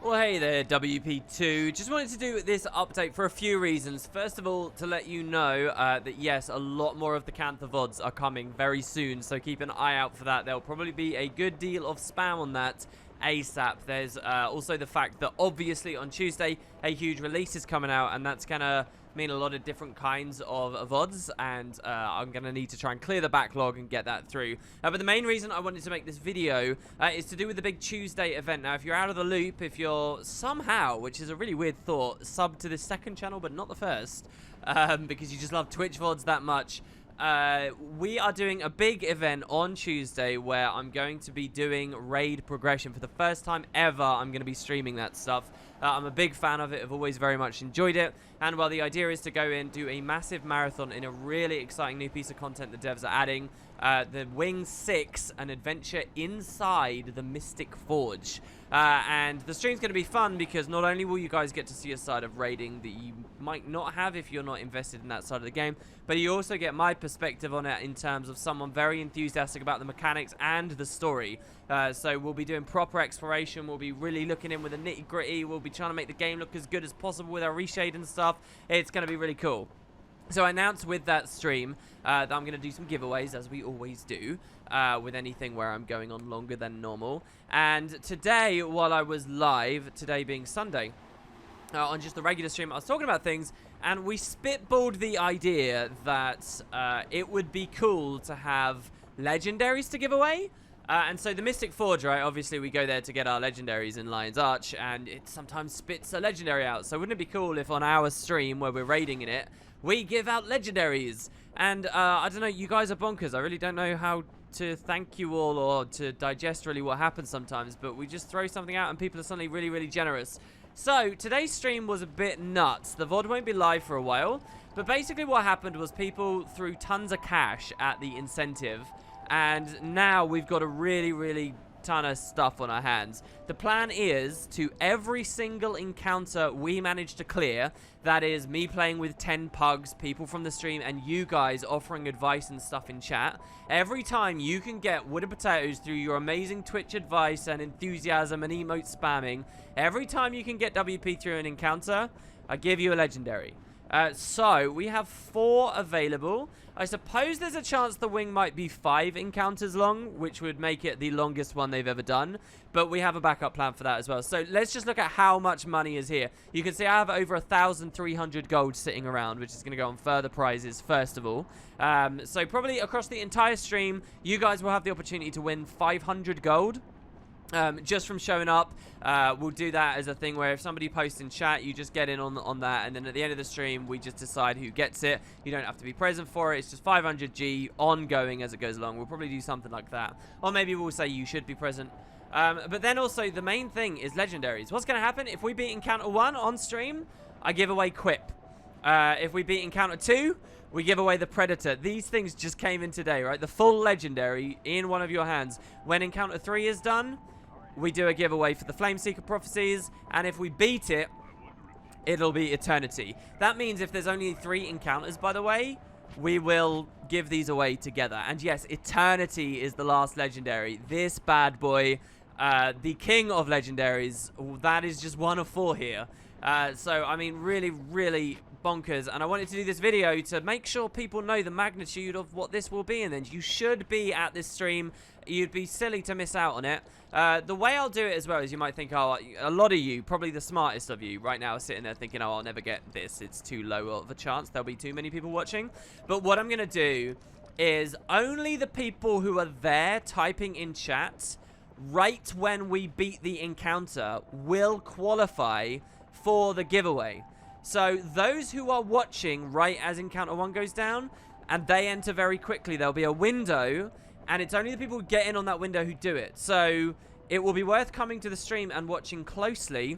Well, hey there, WP2. Just wanted to do this update for a few reasons. First of all, to let you know that yes, a lot more of the Cantha VODs are coming very soon, so keep an eye out for that. There'll probably be a good deal of spam on that ASAP. There's also the fact that obviously on Tuesday, a huge release is coming out, and that's going to mean a lot of different kinds of VODs, and I'm going to need to try and clear the backlog and get that through. But the main reason I wanted to make this video is to do with the big Tuesday event. Now, if you're out of the loop, if you're somehow, which is a really weird thought, sub to this second channel but not the first, because you just love Twitch VODs that much, we are doing a big event on Tuesday where I'm going to be doing raid progression. For the first time ever, I'm going to be streaming that stuff. I'm a big fan of it. I've always very much enjoyed it. And well, the idea is to go in, do a massive marathon in a really exciting new piece of content the devs are adding. The Wing 6, an adventure inside the Mystic Forge. And the stream's going to be fun because not only will you guys get to see a side of raiding that you might not have if you're not invested in that side of the game, but you also get my perspective on it in terms of someone very enthusiastic about the mechanics and the story. So we'll be doing proper exploration. We'll be really looking in with the nitty-gritty. We'll be trying to make the game look as good as possible with our reshade and stuff. It's going to be really cool. So I announced with that stream that I'm going to do some giveaways, as we always do, with anything where I'm going on longer than normal. And today, while I was live, today being Sunday, on just the regular stream, I was talking about things, and we spitballed the idea that it would be cool to have legendaries to give away. And so the Mystic Forge, right, obviously we go there to get our legendaries in Lion's Arch, and it sometimes spits a legendary out. So wouldn't it be cool if on our stream, where we're raiding in it, we give out legendaries? And I don't know, you guys are bonkers. I really don't know how to thank you all or to digest really what happens sometimes, but we just throw something out and people are suddenly really, really generous. So today's stream was a bit nuts. The VOD won't be live for a while, but basically what happened was people threw tons of cash at the incentive, and now we've got a really, really ton of stuff on our hands. The plan is to every single encounter we manage to clear, that is me playing with 10 pugs, people from the stream, and you guys offering advice and stuff in chat. Every time you can get wood and potatoes through your amazing Twitch advice and enthusiasm and emote spamming, every time you can get WP through an encounter, I give you a legendary. So we have 4 available. I suppose there's a chance the wing might be 5 encounters long, which would make it the longest one they've ever done. But we have a backup plan for that as well. So let's just look at how much money is here. You can see I have over 1,300 gold sitting around, which is going to go on further prizes first of all. So probably across the entire stream, you guys will have the opportunity to win 500 gold. Just from showing up. We'll do that as a thing where if somebody posts in chat, you just get in on that, and then at the end of the stream we just decide who gets it. You don't have to be present for it. It's just 500G ongoing as it goes along. We'll probably do something like that, or maybe we'll say you should be present. But then also the main thing is legendaries. What's going to happen if we beat encounter 1 on stream? I give away Quip. If we beat encounter 2, we give away the Predator. These things just came in today, right? The full legendary in one of your hands. When encounter 3 is done, we do a giveaway for the Flameseeker Prophecies, and if we beat it, it'll be Eternity. That means if there's only 3 encounters, by the way, we will give these away together. And yes, Eternity is the last legendary. This bad boy, the king of legendaries, that is just 1 of 4 here. So, I mean, really, really bonkers. And I wanted to do this video to make sure people know the magnitude of what this will be. And then you should be at this stream. You'd be silly to miss out on it. The way I'll do it as well is you might think, oh, a lot of you, probably the smartest of you right now are sitting there thinking, oh, I'll never get this. It's too low of a chance. There'll be too many people watching. But what I'm going to do is only the people who are there typing in chat right when we beat the encounter will qualify for the giveaway. So those who are watching right as encounter 1 goes down and they enter very quickly, there'll be a window, and it's only the people who get in on that window who do it. So it will be worth coming to the stream and watching closely,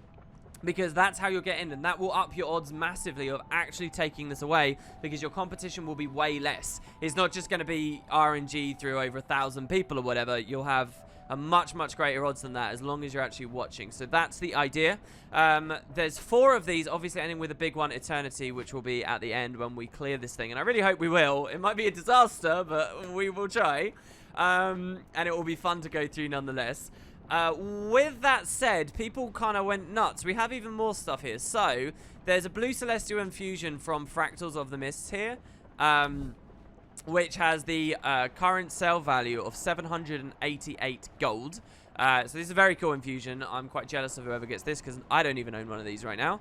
because that's how you'll get in, and that will up your odds massively of actually taking this away, because your competition will be way less. It's not just going to be RNG through over 1,000 people or whatever. You'll have a much, much greater odds than that as long as you're actually watching. So that's the idea. There's 4 of these, obviously ending with a big one, Eternity, which will be at the end when we clear this thing. And I really hope we will. It might be a disaster, but we will try. And it will be fun to go through nonetheless. With that said, people kind of went nuts. We have even more stuff here. So, there's a blue celestial infusion from Fractals of the Mists here, which has the current sale value of 788 gold. So this is a very cool infusion. I'm quite jealous of whoever gets this because I don't even own one of these right now.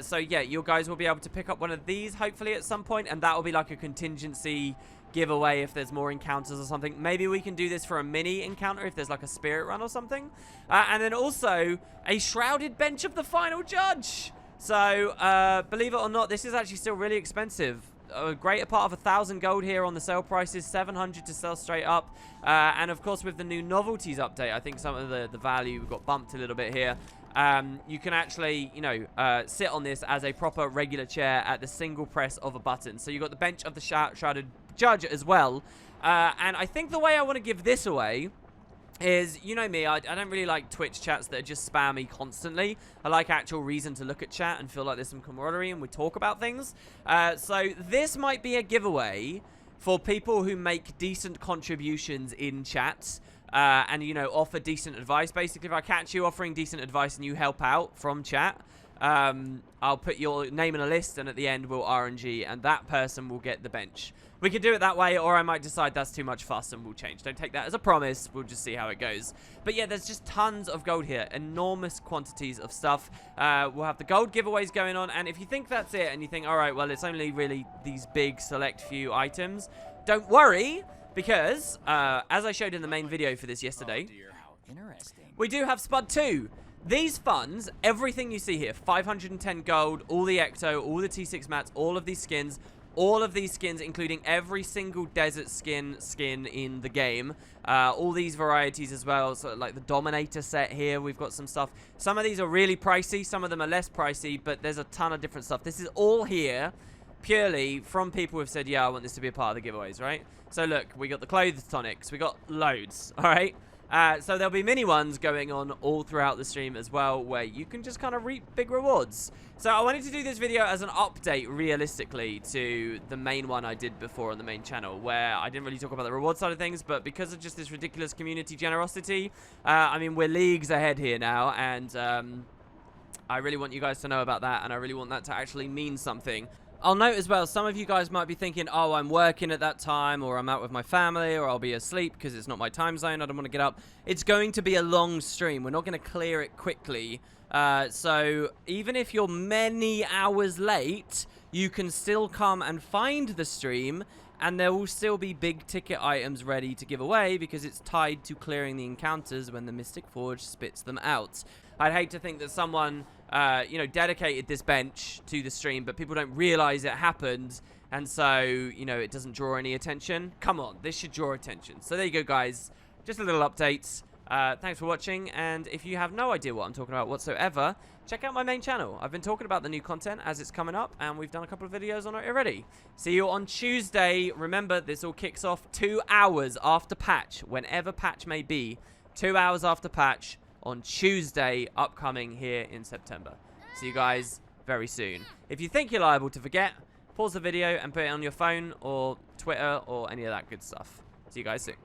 So yeah, you guys will be able to pick up one of these hopefully at some point, and that will be like a contingency giveaway if there's more encounters or something. Maybe we can do this for a mini encounter if there's like a spirit run or something. And then also a shrouded bench of the final judge. So believe it or not, this is actually still really expensive. A greater part of 1,000 gold here on the sale prices, 700 to sell straight up. And of course with the new novelties update, I think some of the value got bumped a little bit here. You can actually, you know, sit on this as a proper regular chair at the single press of a button. So you've got the bench of the shrouded judge as well. And I think the way I want to give this away is, you know me, I don't really like Twitch chats that are just spammy constantly. I like actual reason to look at chat and feel like there's some camaraderie and we talk about things. So this might be a giveaway for people who make decent contributions in chats and, you know, offer decent advice. Basically, if I catch you offering decent advice and you help out from chat, I'll put your name in a list and at the end we'll RNG and that person will get the bench. We could do it that way, or I might decide that's too much fuss and we'll change. Don't take that as a promise. We'll just see how it goes. But yeah, there's just tons of gold here. Enormous quantities of stuff. We'll have the gold giveaways going on. And if you think that's it and you think, all right, well, it's only really these big select few items, don't worry, because as I showed in the main video for this yesterday, we do have Spud 2. These funds, everything you see here, 510 gold, all the Ecto, all the T6 mats, all of these skins, including every single desert skin in the game. All these varieties as well. So like the Dominator set here, we've got some stuff. Some of these are really pricey. Some of them are less pricey, but there's a ton of different stuff. This is all here purely from people who've said, yeah, I want this to be a part of the giveaways, right? So look, we got the clothes tonics. We got loads, all right? So there'll be mini ones going on all throughout the stream as well, where you can just kind of reap big rewards. So I wanted to do this video as an update, realistically, to the main one I did before on the main channel, where I didn't really talk about the reward side of things, but because of just this ridiculous community generosity, I mean, we're leagues ahead here now, and I really want you guys to know about that, and I really want that to actually mean something. I'll note as well, some of you guys might be thinking, oh, I'm working at that time, or I'm out with my family, or I'll be asleep because it's not my time zone, I don't want to get up. It's going to be a long stream. We're not going to clear it quickly. So even if you're many hours late, you can still come and find the stream, and there will still be big ticket items ready to give away because it's tied to clearing the encounters when the Mystic Forge spits them out. I'd hate to think that someone, you know, dedicated this bench to the stream, but people don't realize it happened, and so, you know, it doesn't draw any attention. Come on, this should draw attention. So there you go, guys. Just a little update. Thanks for watching, and if you have no idea what I'm talking about whatsoever, check out my main channel. I've been talking about the new content as it's coming up, and we've done a couple of videos on it already. See you on Tuesday. Remember, this all kicks off 2 hours after patch, whenever patch may be. 2 hours after patch on Tuesday, upcoming here in September. See you guys very soon. If you think you're liable to forget, pause the video and put it on your phone or Twitter or any of that good stuff. See you guys soon.